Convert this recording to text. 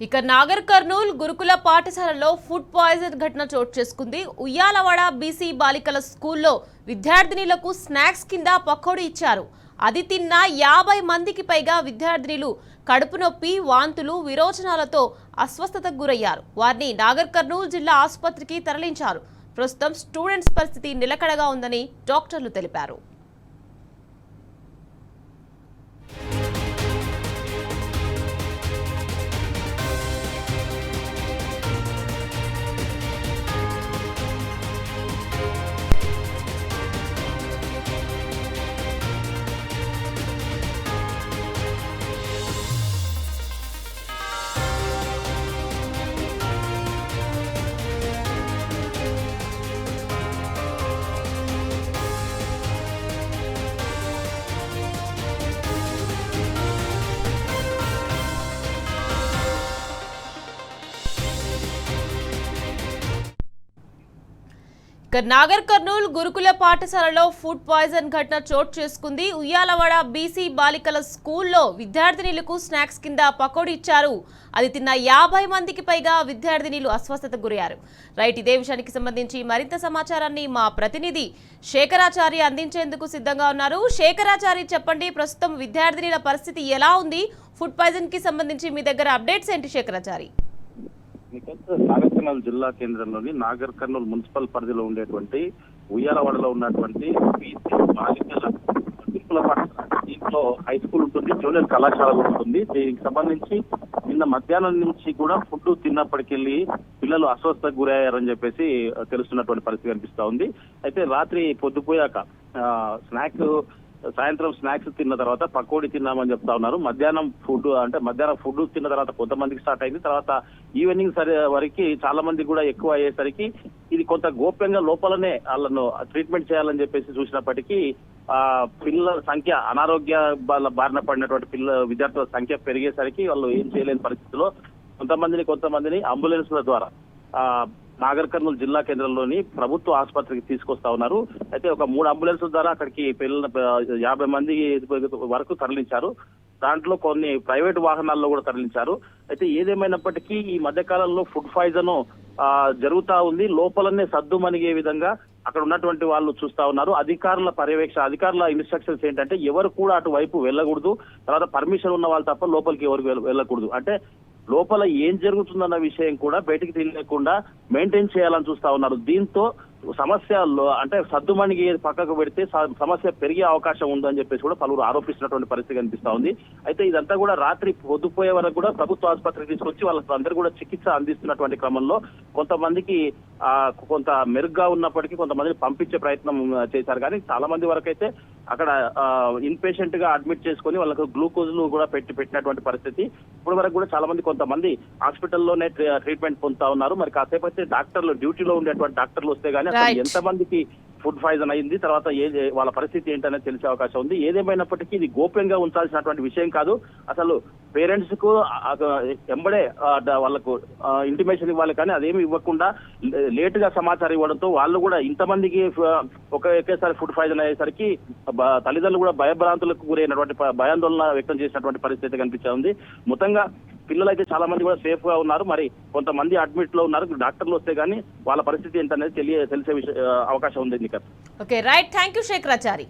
ఇక నాగర్ కర్నూల్ గురుకుల పాఠశాలలో ఫుడ్ పాయిజన్ ఘటన చోటు చేసుకుంది. ఉయ్యాలవాడ బీసీ బాలికల స్కూల్లో విద్యార్థినులకు స్నాక్స్ కింద పకోడీ ఇచ్చారు. అది తిన్న 50 మందికి పైగా విద్యార్థినులు కడుపు నొప్పి, వాంతులు, విరోచనాలతో అస్వస్థతకు గురయ్యారు. వారిని నాగర్ కర్నూల్ జిల్లా ఆసుపత్రికి తరలించారు. ప్రస్తుతం స్టూడెంట్స్ పరిస్థితి నిలకడగా ఉందని డాక్టర్లు తెలిపారు. నాగర్ కర్నూల్ గురుకుల పాఠశాలలో ఫుడ్ పాయిజన్ ఘటన చోటు చేసుకుంది. ఉయ్యాలవాడ బీసీ బాలికల స్కూల్లో విద్యార్థినులకు స్నాక్స్ కింద పకోడీ ఇచ్చారు. అది తిన్న 50 మందికి పైగా విద్యార్థినులు అస్వస్థతకు గురయ్యారు. రైట్, ఇదే విషయానికి సంబంధించి మరింత సమాచారాన్ని మా ప్రతినిధి శేఖరాచారి అందించేందుకు సిద్ధంగా ఉన్నారు. శేఖరాచారి, చెప్పండి, ప్రస్తుతం విద్యార్థినుల పరిస్థితి ఎలా ఉంది? ఫుడ్ పాయిజన్ కి సంబంధించి మీ దగ్గర అప్డేట్స్ ఏంటి శేఖరాచారి? నాగర్ కర్నూల్ జిల్లా కేంద్రంలోని నాగర్ కర్నూల్ మున్సిపల్ పరిధిలో ఉండేటువంటి ఉయ్యాలవాడలో ఉన్నటువంటి బీసీ బాలికల గురుకుల పాఠశాల, దీంట్లో హై స్కూల్ ఉంటుంది, జూనియర్ కళాశాల కూడా ఉంటుంది. దీనికి సంబంధించి నిన్న మధ్యాహ్నం నుంచి కూడా ఫుడ్ తిన్నప్పటికెళ్ళి పిల్లలు అస్వస్థతకు గురయ్యారని చెప్పేసి తెలుస్తున్నటువంటి పరిస్థితి కనిపిస్తా ఉంది. అయితే రాత్రి పొద్దుపోయాక సాయంత్రం స్నాక్స్ తిన్న తర్వాత పకోడీ తిన్నామని చెప్తా ఉన్నారు. మధ్యాహ్నం ఫుడ్ తిన్న తర్వాత కొంతమందికి స్టార్ట్ అయింది. తర్వాత ఈవినింగ్ వరకు చాలా మంది కూడా ఎక్కువ అయ్యేసరికి ఇది కొంత గోప్యంగా లోపలనే వాళ్ళను ట్రీట్మెంట్ చేయాలని చెప్పేసి చూసినప్పటికీ పిల్లల సంఖ్య, అనారోగ్య బారిన పడినటువంటి విద్యార్థుల సంఖ్య పెరిగేసరికి వాళ్ళు ఏం చేయలేని పరిస్థితిలో కొంతమందిని అంబులెన్స్ల ద్వారా నాగర్ కర్నూల్ జిల్లా కేంద్రంలోని ప్రభుత్వ ఆసుపత్రికి తీసుకొస్తా ఉన్నారు. అయితే ఒక 3 అంబులెన్స్ల ద్వారా అక్కడికి పిల్లల 50 మంది వరకు తరలించారు. దాంట్లో కొన్ని ప్రైవేట్ వాహనాల్లో కూడా తరలించారు. అయితే ఏదేమైనప్పటికీ ఈ మధ్య కాలంలో ఫుడ్ పాయిజన్ జరుగుతా ఉంది. లోపలనే సద్దు మణిగే విధంగా అక్కడ ఉన్నటువంటి వాళ్ళు చూస్తా ఉన్నారు. అధికారుల ఇన్స్ట్రక్షన్స్ ఏంటంటే ఎవరు కూడా అటువైపు వెళ్ళకూడదు, తర్వాత పర్మిషన్ ఉన్న వాళ్ళు తప్ప లోపలికి ఎవరు వెళ్ళకూడదు. అంటే లోపల ఏం జరుగుతుందన్న విషయం కూడా బయటికి తెలియకుండా మెయింటైన్ చేయాలని చూస్తా ఉన్నారు. దీంతో సమస్యల్లో అంటే సద్దుమణికి పక్కకు పెడితే సమస్య పెరిగే అవకాశం ఉందని చెప్పేసి కూడా పలువురు ఆరోపిస్తున్నటువంటి పరిస్థితి కనిపిస్తా ఉంది. అయితే ఇదంతా కూడా రాత్రి పొద్దుపోయే వరకు కూడా ప్రభుత్వ ఆసుపత్రికి తీసుకొచ్చి వాళ్ళందరూ కూడా చికిత్స అందిస్తున్నటువంటి క్రమంలో కొంతమందికి కొంత మెరుగ్గా ఉన్నప్పటికీ కొంతమందిని పంపించే ప్రయత్నం చేశారు. కానీ చాలా మంది వరకు అయితే అక్కడ ఇన్ పేషెంట్ గా అడ్మిట్ చేసుకుని వాళ్ళకు గ్లూకోజ్లు కూడా పెట్టినటువంటి పరిస్థితి. ఇప్పటి వరకు కూడా చాలా మంది కొంతమంది హాస్పిటల్లోనే ట్రీట్మెంట్ పొందుతా ఉన్నారు. మరి కాసేపు అయితే డాక్టర్లు, డ్యూటీలో ఉండేటువంటి డాక్టర్లు వస్తే గానీ ఎంతమందికి ఫుడ్ పాయిజన్ అయింది, తర్వాత వాళ్ళ పరిస్థితి ఏంటనేది తెలిసే అవకాశం ఉంది. ఏదేమైనప్పటికీ ఇది గోప్యంగా ఉంచాల్సినటువంటి విషయం కాదు. అసలు పేరెంట్స్ కు ఎంబడే వాళ్ళకు ఇంటిమేషన్ ఇవ్వాలి, కానీ అదేమి ఇవ్వకుండా లేట్ గా సమాచారం ఇవ్వడంతో వాళ్ళు కూడా ఇంతమందికి ఒకేసారి ఫుడ్ పాయిజన్ అయ్యేసరికి తల్లిదండ్రులు కూడా భయభ్రాంతులకు గురైనటువంటి భయాందోళన వ్యక్తం చేసినటువంటి పరిస్థితి కనిపిస్తుంది. మొత్తంగా పిల్లలు అయితే చాలా మంది కూడా సేఫ్ గా ఉన్నారు. మరి కొంతమంది అడ్మిట్ లో ఉన్నారు. డాక్టర్లు వస్తే గానీ వాళ్ళ పరిస్థితి ఏంటనేది తెలిసే అవకాశం ఉంది. Okay, right, thank you Shekharachari.